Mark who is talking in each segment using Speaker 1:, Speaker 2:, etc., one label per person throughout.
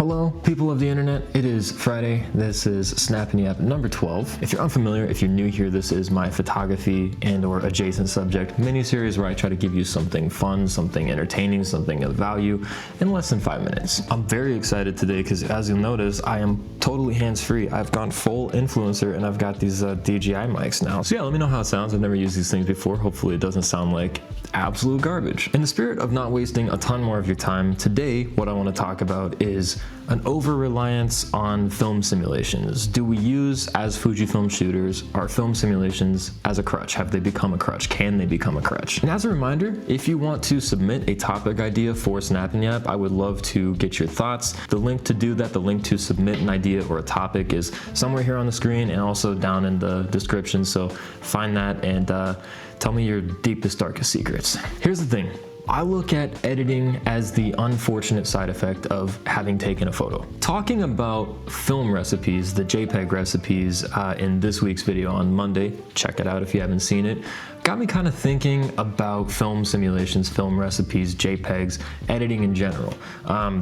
Speaker 1: Hello, people of the internet. It is Friday. This is Snapping Yap number 12. If you're unfamiliar, if you're new here, this is my photography and or adjacent subject mini-series where I try to give you something fun, something entertaining, something of value in less than 5 minutes. I'm very excited today because as you'll notice, I am totally hands-free. I've gone full influencer and I've got these DJI mics now. So yeah, let me know how it sounds. I've never used these things before. Hopefully it doesn't sound like absolute garbage. In the spirit of not wasting a ton more of your time, today what I want to talk about is an over-reliance on film simulations. Do we use, as Fujifilm shooters, our film simulations as a crutch? Have they become a crutch? Can they become a crutch? And as a reminder, if you want to submit a topic idea for Snapping Yap, I would love to get your thoughts. The link to do that, the link to submit an idea or a topic is somewhere here on the screen and also down in the description, so find that and tell me your deepest, darkest secrets. Here's the thing. I look at editing as the unfortunate side effect of having taken a photo. Talking about film recipes, the JPEG recipes in this week's video on Monday, check it out if you haven't seen it, got me kind of thinking about film simulations, film recipes, JPEGs, editing in general.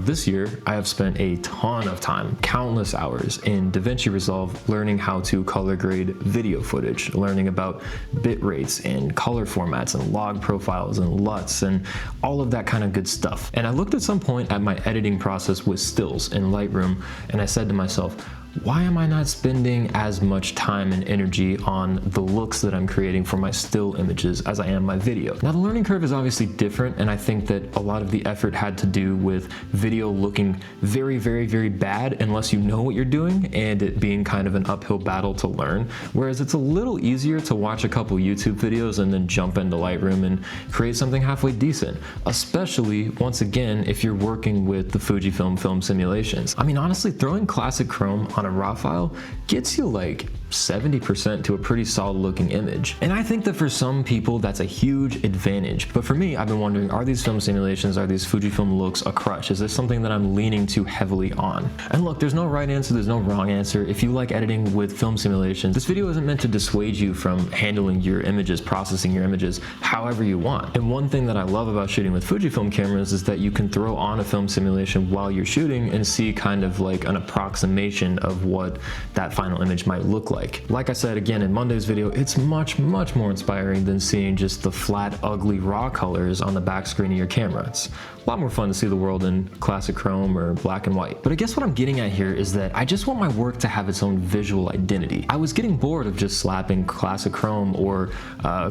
Speaker 1: This year, I have spent a ton of time, countless hours in DaVinci Resolve learning how to color grade video footage, learning about bit rates and color formats and log profiles and LUTs and all of that kind of good stuff. And I looked at some point at my editing process with stills in Lightroom and I said to myself, why am I not spending as much time and energy on the looks that I'm creating for my still images as I am my video? Now the learning curve is obviously different, and I think that a lot of the effort had to do with video looking very, very, very bad unless you know what you're doing, and it being kind of an uphill battle to learn. Whereas it's a little easier to watch a couple YouTube videos and then jump into Lightroom and create something halfway decent, especially once again if you're working with the Fujifilm film simulations. I mean, honestly, throwing classic Chrome on a raw file gets you like 70% to a pretty solid looking image. And I think that for some people that's a huge advantage. But for me, I've been wondering, are these film simulations, are these Fujifilm looks a crutch? Is this something that I'm leaning too heavily on? And look, there's no right answer, there's no wrong answer. If you like editing with film simulations, this video isn't meant to dissuade you from handling your images, processing your images however you want. And one thing that I love about shooting with Fujifilm cameras is that you can throw on a film simulation while you're shooting and see kind of like an approximation of what that final image might look like. Like I said again in Monday's video, it's much more inspiring than seeing just the flat, ugly, raw colors on the back screen of your camera. It's a lot more fun to see the world in classic Chrome or black and white. But I guess what I'm getting at here is that I just want my work to have its own visual identity. I was getting bored of just slapping classic Chrome or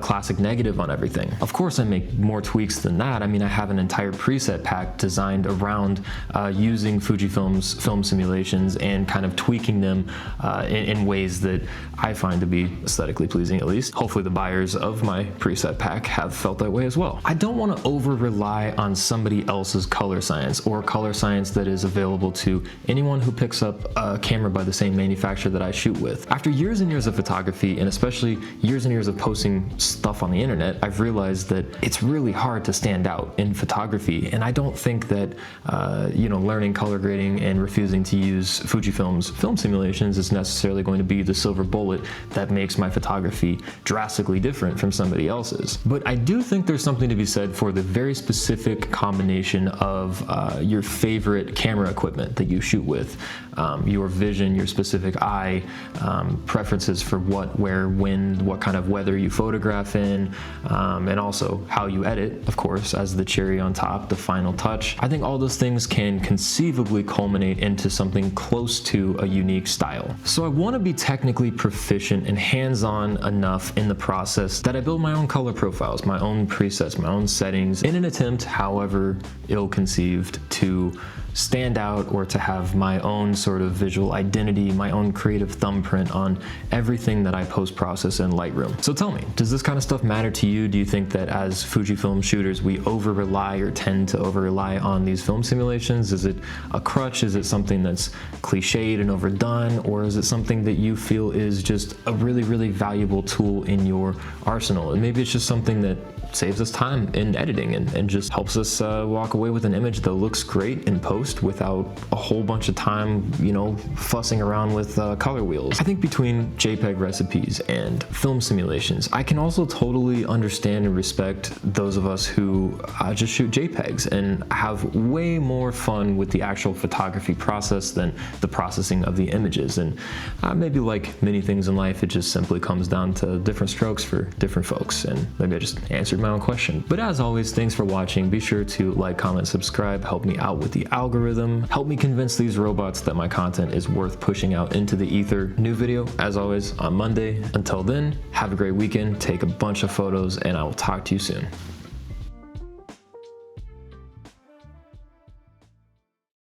Speaker 1: classic negative on everything. Of course, I make more tweaks than that. I mean, I have an entire preset pack designed around using Fujifilm's film simulations and kind of tweaking them in ways that I find to be aesthetically pleasing, at least. Hopefully the buyers of my preset pack have felt that way as well. I don't want to over-rely on somebody else's color science or color science that is available to anyone who picks up a camera by the same manufacturer that I shoot with. After years and years of photography, and especially years and years of posting stuff on the internet, I've realized that it's really hard to stand out in photography, and I don't think that learning color grading and refusing to use Fujifilm's film simulations is necessarily going to be the silver bullet that makes my photography drastically different from somebody else's. But I do think there's something to be said for the very specific combination of your favorite camera equipment that you shoot with, your vision, your specific eye, preferences for what, where, when, what kind of weather you photograph in, and also how you edit, of course, as the cherry on top, the final touch. I think all those things can conceivably culminate into something close to a unique style. So I want to be technically proficient and hands-on enough in the process that I build my own color profiles, my own presets, my own settings in an attempt, however ill-conceived, to stand out or to have my own sort of visual identity, my own creative thumbprint on everything that I post-process in Lightroom. So tell me, does this kind of stuff matter to you? Do you think that as Fujifilm shooters we over-rely or tend to over-rely on these film simulations? Is it a crutch? Is it something that's cliched and overdone? Or is it something that you feel is just a really, really valuable tool in your arsenal? And maybe it's just something that saves us time in editing and just helps us walk away with an image that looks great in post post without a whole bunch of time, you know, fussing around with color wheels. I think between JPEG recipes and film simulations, I can also totally understand and respect those of us who just shoot JPEGs and have way more fun with the actual photography process than the processing of the images. And maybe like many things in life, it just simply comes down to different strokes for different folks. And maybe I just answered my own question. But as always, thanks for watching. Be sure to like, comment, subscribe, help me out with the algorithm, help me convince these robots that my content is worth pushing out into the ether. New video, as always, on Monday. Until then, have a great weekend, take a bunch of photos, and I will talk to you soon.